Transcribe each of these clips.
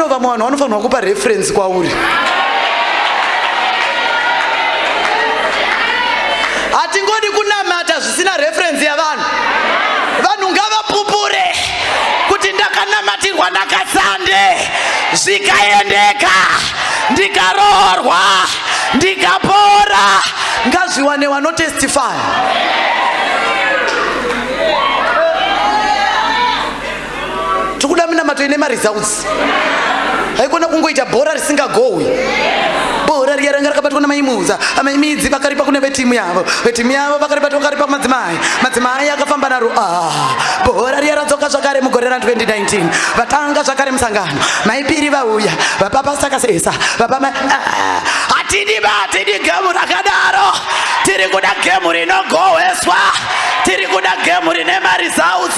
ino vamwe vanhu vanofanirwa kupa reference kwauri. Hatingodi kunamata zvisina reference yavanhu. Vanhu ngavapupure kuti ndakanamatirwa ndakasande, zvikaendeka, ndikaroorwa, ndikapora, ngazviwane vanotestify. Tikuda Minamato Inema results. Haikona kungoita bhora risingagowi. Bhora riya ranga rakabatwa namaimuza, amaimidzi vakaripa kune vetimu yavo, vetimu yavo vakaripa madzimai, madzimai akafamba naro. Bhora riya radzoka zvakare mugore ra2019, vatanga zvakare musangano, maipiri vauya, vapapasta kasesa, vapama hatidi gemu rakadaro, tiri kuda gemu rinogoweswa, tiri kuda gemu rine maresults,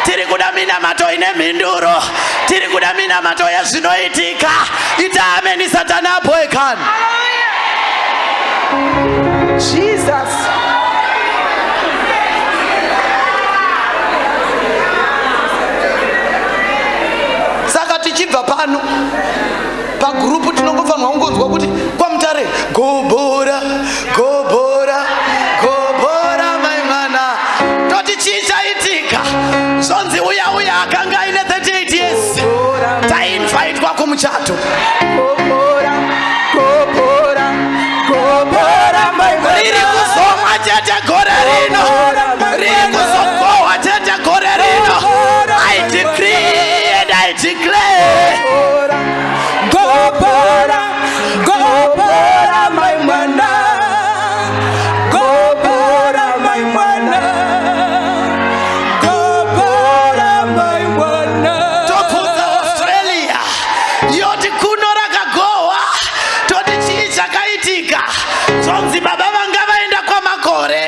tiri kuda Minamato ine mhinduro, tiri kuda Minamato yazvinoitika. Itameni Satana boy can. Jesus. Saka tichibva pano pa group tinongofanwa ungonzwa kuti kwamutare go Bhora, go Bhora, go Bhora my mana. Toti chichaitika. Zonzi uya akanga ine 38 years. Tainvite kwa kumuchato. Go Bhora, go Bhora, go Bhora my mana. Riri kuzoma tete gore rino. Riri kuzogowa tete gore rino. I decree and I declare. Go Bhora, go Bhora my mana. Go Bhora my mana. Go Bhora my mana. Topuza Australia. Yoti kuno rakagowa. Toti chii chakaitika. Zonzi baba vanga vaenda kwa makore.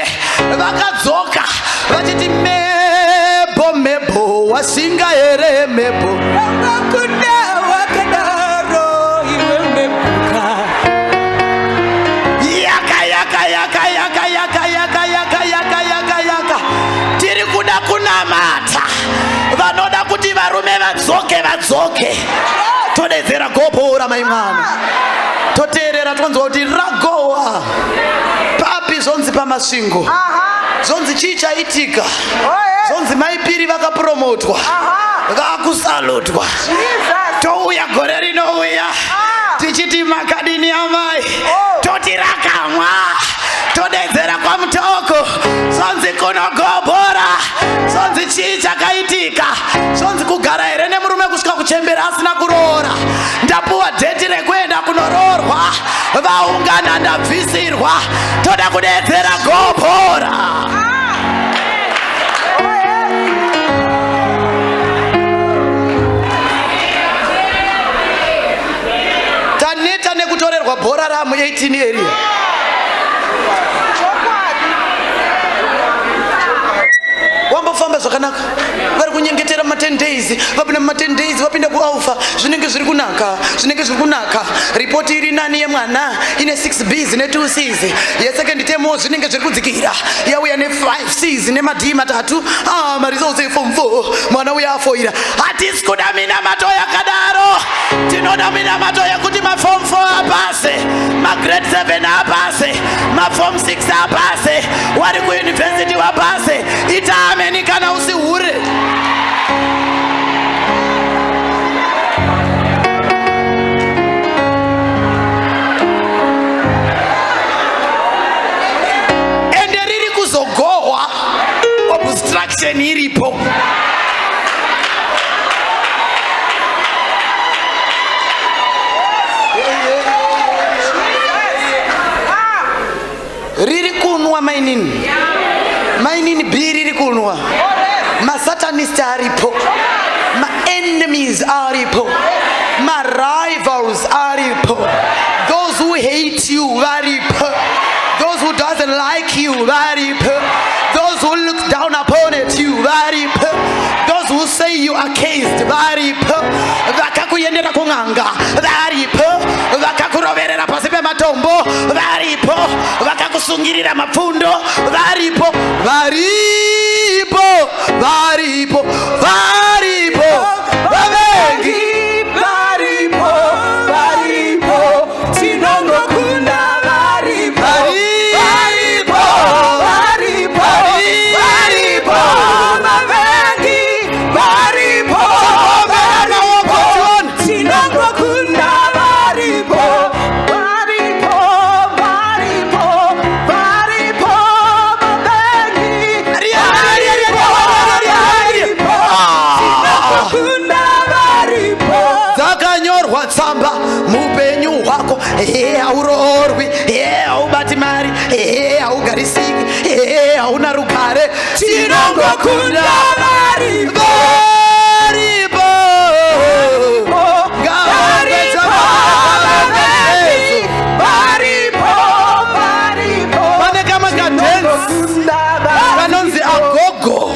Vakadzoka. Vachiti mebo wasinga ere mebo. Vakakuda wakadaro iwe mebuka. Yaka. Tiri kuda kunamata. Vanoda kuti varume vadzoke. Todedzera go Bhora my mwana. Toteerera tonzwa kuti ragowa. Papi zonzi pamasvingo. Zonzi chichaitika. Zonzi maipiri vakapromotwa. Vakusalutwa. Touya gore rinouya. Tichiti makadini amai. Toti rakamwa. Todedzera kwa mutoko. Zonzi kuno go Bhora. Zonzi chii chakaitika. Zonzi kugara here nemurume kusvika kuchembera asina kuroora. Ndapuwa dheti rekuenda kunoroorwa. Vaungana ndabvisirwa. Toda kudedzera go Bhora. Taneta nekutorerwa bhora ramu 18 area. Wambofamba zvakanaka. Vari kunyengetera 10 days. Vapinda 10 days vapinda kualpha. Zvinenge zviri kunaka. Report iri nani yemwana ine 6 B's ne 2 C's. Ye second term zvinenge zviri kudzikira. Yauya ne 5 C's ne madhi matatu. Results e form 4. Mwana uya afoira. Hatisi kuda Minamato yakadaro. Tinoda Minamato yakuti ma form 4 apase, ma grade 7 apase, ma form 6 apase, wari ku university wapase. Itameni kana usihure. Ende riri kuzogowa obstruction iripo. Riri kunwa mainini B riri kunwa. Ma satanist aripo. Ma enemies aripo. Ma rivals aripo. Those who hate you aripo. Those who doesn't like you aripo. Those who look down upon it you aripo. Those who say you are cased aripo. Vakakuyendera kunganga aripo. Vakakuroverera pasi pematombo varipo. Vakakusungirira mapfundo varipo. Vavengi varipo. hauroorwi, haubati mari, haugarisiki, hauna rugare. Tinongokunda varipo, pane kama kadhenzi kanonzi agogo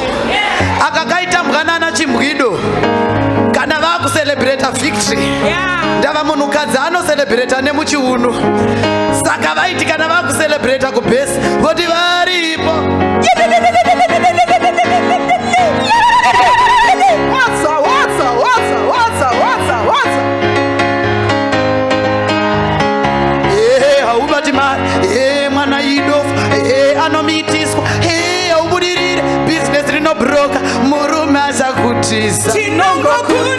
akakaita mwanana chimbwido kana vakuselebrata victory. Ndava munhukadzi anoselebrata nemuchiuno, saka vaiti kana vakuselebrata kubhesi voti varipo. Haubati mari, mwana idofu, anomitiswa, haubudirire, business rinobroka, murume achakutiza. Tinongokunda